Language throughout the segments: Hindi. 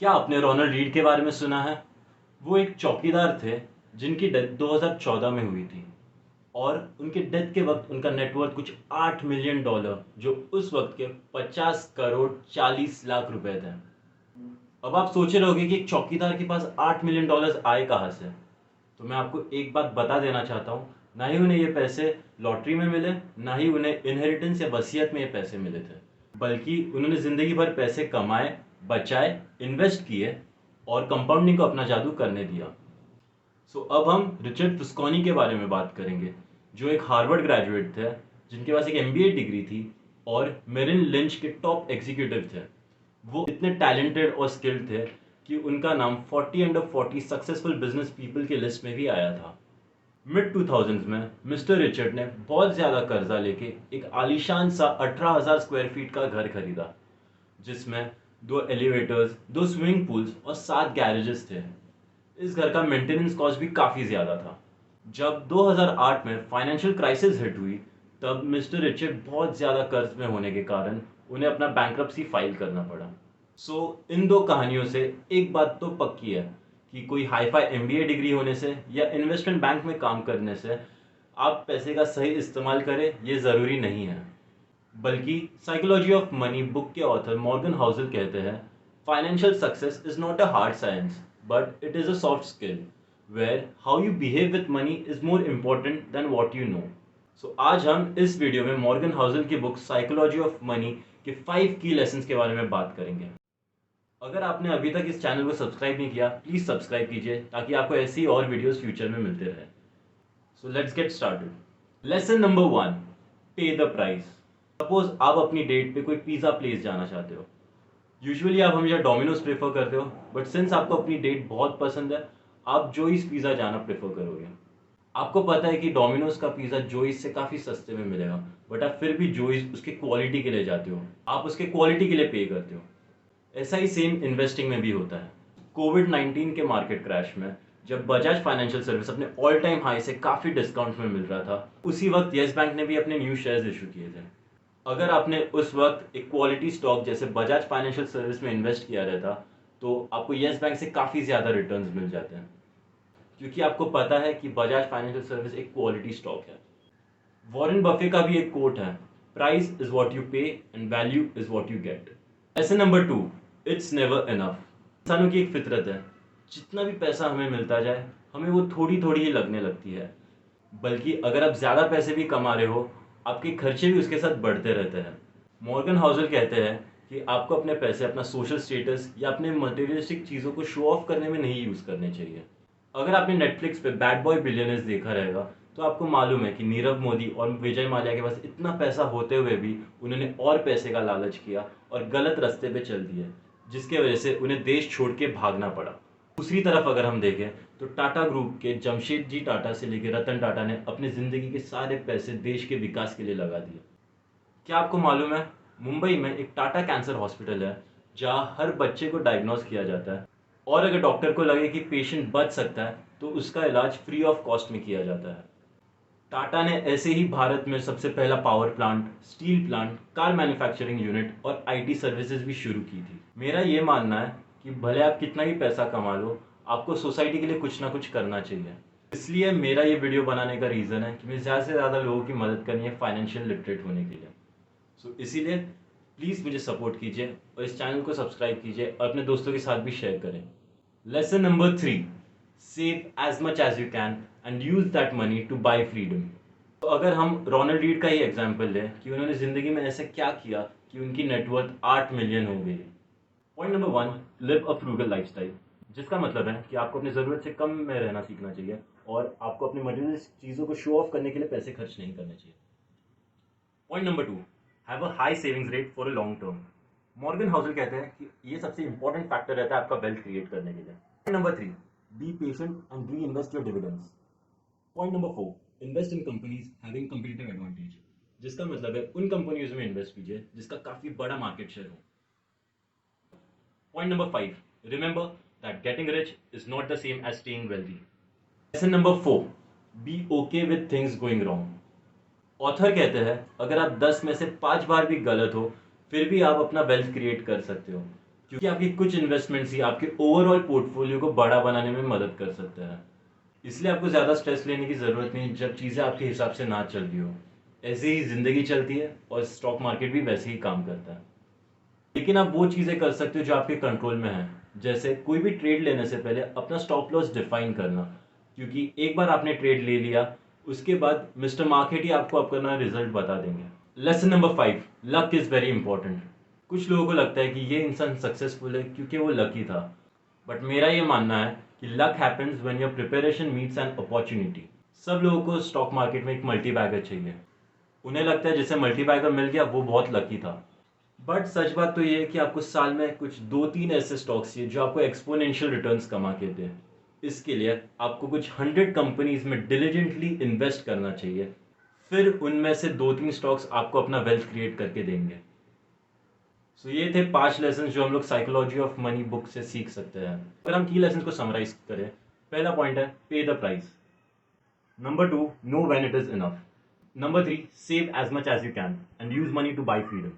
क्या आपने रोनाल्ड रीड के बारे में सुना है? वो एक चौकीदार थे जिनकी डेथ 2014 में हुई थी और उनके डेथ के वक्त उनका नेटवर्थ कुछ $8 मिलियन, जो उस वक्त के 50 करोड़ 40 लाख रुपए थे। अब आप सोच रहे होगे कि एक चौकीदार के पास $8 मिलियन आए कहाँ से? तो मैं आपको एक बात बता देना चाहता हूँ, ना ही उन्हें ये पैसे लॉटरी में मिले, ना ही उन्हें इनहेरिटेंस या वसीयत में ये पैसे मिले थे, बल्कि उन्होंने जिंदगी भर पैसे कमाए, बचाए, इन्वेस्ट किए और कंपाउंडिंग को अपना जादू करने दिया। अब हम रिचर्ड टुस्कॉनी के बारे में बात करेंगे, जो एक हार्वर्ड ग्रेजुएट थे, जिनके पास एक एमबीए डिग्री थी और मेरिल लिंच के टॉप एग्जीक्यूटिव थे। वो इतने टैलेंटेड और स्किल्ड थे कि उनका नाम 40 अंडर 40 सक्सेसफुल बिजनेस पीपल के लिस्ट में भी आया था। मिड 2000s में मिस्टर रिचर्ड ने बहुत ज़्यादा कर्जा लेके एक आलीशान सा 18,000 स्क्वायर फीट का घर खरीदा, जिसमें 2 एलिवेटर्स, 2 स्विमिंग पूल्स और 7 गैरेजेस थे। इस घर का मेंटेनेंस कॉस्ट भी काफ़ी ज़्यादा था। जब 2008 में फाइनेंशियल क्राइसिस हिट हुई, तब मिस्टर रिचर्ड बहुत ज़्यादा कर्ज में होने के कारण उन्हें अपना बैंक्रप्सी फाइल करना पड़ा। इन दो कहानियों से एक बात तो पक्की है कि कोई हाई फाई एमबीए डिग्री होने से या इन्वेस्टमेंट बैंक में काम करने से आप पैसे का सही इस्तेमाल करें ये ज़रूरी नहीं है। बल्कि साइकोलॉजी ऑफ मनी बुक के ऑथर मॉर्गन हाउसल कहते हैं, financial success is not a hard science but it is a soft skill where how you behave with money is more important than what you know. आज हम इस वीडियो में मॉर्गन हाउसल की बुक साइकोलॉजी ऑफ मनी के 5 की लेसन्स के बारे में बात करेंगे। अगर आपने अभी तक इस चैनल को सब्सक्राइब नहीं किया, प्लीज़ सब्सक्राइब कीजिए ताकि आपको ऐसी और वीडियोस फ्यूचर में मिलते रहे। Let's get started. Lesson number 1, पे द प्राइस। सपोज आप अपनी डेट पे कोई पिज़्ज़ा प्लेस जाना चाहते हो। यूजुअली आप हमेशा डोमिनोज प्रेफर करते हो, बट सिंस आपको अपनी डेट बहुत पसंद है, आप जोइस पिज़्ज़ा जाना प्रेफर करोगे। आपको पता है कि डोमिनोज का पिज़्ज़ा जोइस से काफ़ी सस्ते में मिलेगा, बट आप फिर भी जोइस उसके क्वालिटी के लिए जाते हो, आप उसके क्वालिटी के लिए पे करते हो। ऐसा ही सेम इन्वेस्टिंग में भी होता है। कोविड-19 के मार्केट क्रैश में जब बजाज फाइनेंशियल सर्विस अपने ऑल टाइम हाई से काफ़ी डिस्काउंट में मिल रहा था, उसी वक्त येस बैंक ने भी अपने न्यू शेयर्स इशू किए थे। अगर आपने उस वक्त एक क्वालिटी स्टॉक जैसे बजाज फाइनेंशियल सर्विस में इन्वेस्ट किया रहता, तो आपको येस बैंक से काफ़ी ज़्यादा रिटर्न्स मिल जाते हैं, क्योंकि आपको पता है कि बजाज फाइनेंशियल सर्विस एक क्वालिटी स्टॉक है। वॉरेन बफे का भी एक कोट है, प्राइस इज वॉट यू पे and value is what you get. Lesson number 2, it's never enough. इंसानों की एक फितरत है, जितना भी पैसा हमें मिलता जाए, हमें वो थोड़ी थोड़ी ही लगने लगती है। बल्कि अगर आप ज़्यादा पैसे भी कमा रहे हो, आपके खर्चे भी उसके साथ बढ़ते रहते हैं। मॉर्गन हाउसल कहते हैं कि आपको अपने पैसे अपना सोशल स्टेटस या अपने मटेरियलिस्टिक चीज़ों को शो ऑफ करने में नहीं यूज़ करने चाहिए। अगर आपने नेटफ्लिक्स पे बैड बॉय बिलियनर्स देखा रहेगा, तो आपको मालूम है कि नीरव मोदी और विजय माल्या के पास इतना पैसा होते हुए भी उन्होंने और पैसे का लालच किया और गलत रास्ते पे चल दिए, जिसके वजह से उन्हें देश छोड़ के भागना पड़ा। दूसरी तरफ अगर हम देखें, तो टाटा ग्रुप के जमशेदजी टाटा से लेकर रतन टाटा ने अपनी ज़िंदगी के सारे पैसे देश के विकास के लिए लगा दिए। क्या आपको मालूम है, मुंबई में एक टाटा कैंसर हॉस्पिटल है, जहाँ हर बच्चे को डायग्नोज किया जाता है और अगर डॉक्टर को लगे कि पेशेंट बच सकता है, तो उसका इलाज फ्री ऑफ कॉस्ट में किया जाता है। टाटा ने ऐसे ही भारत में सबसे पहला power plant, steel plant, car manufacturing unit और आईटी सर्विसेज भी शुरू की थी। मेरा ये मानना है कि भले आप कितना ही पैसा कमा लो, आपको सोसाइटी के लिए कुछ ना कुछ करना चाहिए। इसलिए मेरा ये वीडियो बनाने का रीज़न है कि मैं ज़्यादा से ज़्यादा लोगों की मदद करनी है फाइनेंशियल लिटरेट होने के लिए। इसीलिए प्लीज़ मुझे सपोर्ट कीजिए और इस चैनल को सब्सक्राइब कीजिए और अपने दोस्तों के साथ भी शेयर करें। Lesson number 3, save as much as you can and use that money to buy freedom. अगर हम रोनाल्ड रीड का ही एग्जाम्पल लें कि उन्होंने ज़िंदगी में ऐसा क्या किया कि उनकी नेटवर्थ 8 मिलियन हो गई। Point number 1, live a frugal lifestyle, जिसका मतलब है कि आपको अपनी ज़रूरत से कम में रहना सीखना चाहिए और आपको अपनी मटेरियल चीज़ों को शो ऑफ करने के लिए पैसे खर्च नहीं करने चाहिए। Point number 2, have a high savings rate for a long term. Morgan Housel कहते हैं कि ये सबसे इंपॉर्टेंट फैक्टर रहता है आपका वेल्थ क्रिएट करने के लिए। Point number 3, be patient and reinvest your dividends. Point number 4, invest in companies having competitive advantage, जिसका मतलब है उन कंपनीज में इन्वेस्ट कीजिए जिसका काफी बड़ा मार्केट शेयर हो। Point number 5, remember that getting rich is not the same as staying wealthy. Lesson number 4, be okay with things going wrong. Author कहते हैं अगर आप 10 में से 5 बार भी गलत हो, फिर भी आप अपना वेल्थ क्रिएट कर सकते हो। क्योंकि आपकी कुछ इन्वेस्टमेंट्स ही आपके ओवरऑल पोर्टफोलियो को बड़ा बनाने में मदद कर सकते हैं। इसलिए आपको ज़्यादा स्ट्रेस लेने की ज़रूरत नहीं जब चीज़ें आपके हिसाब से ना चल रही हो। ऐसे ही ज़िंदगी चलती है और स्टॉक मार्केट भी वैसे ही काम करता है। लेकिन आप वो चीज़ें कर सकते हो जो आपके कंट्रोल में है। जैसे कोई भी ट्रेड लेने से पहले अपना स्टॉप लॉस डिफाइन करना, क्योंकि एक बार आपने ट्रेड ले लिया उसके बाद मिस्टर मार्केट ही आपको अपना रिजल्ट बता देंगे। Lesson number 5, luck is very important. कुछ लोगों को लगता है कि ये इंसान सक्सेसफुल है क्योंकि वो लकी था, बट मेरा ये मानना है कि luck happens when your preparation meets an opportunity. सब लोगों को स्टॉक मार्केट में एक मल्टी बैगर चाहिए। उन्हें लगता है जिसे मल्टी बैगर मिल गया वो बहुत लकी था, बट सच बात तो ये है कि आपको साल में कुछ 2-3 ऐसे स्टॉक्स चाहिए जो आपको एक्सपोनेंशियल रिटर्न्स कमा के दें। इसके लिए आपको कुछ 100 कंपनीज में डिलिजेंटली इन्वेस्ट करना चाहिए, फिर उनमें से 2-3 स्टॉक्स आपको अपना वेल्थ क्रिएट करके देंगे। सो ये थे 5 लेसन जो हम लोग साइकोलॉजी ऑफ मनी बुक से सीख सकते हैं। अगर हम की लेसन को समराइज करें, पहला पॉइंट है pay the price. Number 2, know when it is enough. Number 3, save as much as you can and use money to buy freedom.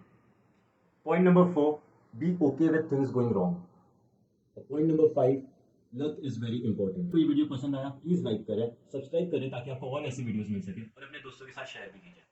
Point number 4, be okay with things going wrong. Point number 5, luck is very important. तो ये वीडियो पसंद आया प्लीज लाइक करें, सब्सक्राइब करें ताकि आपको और ऐसी वीडियोस मिल सके और अपने दोस्तों के साथ शेयर भी कीजिए।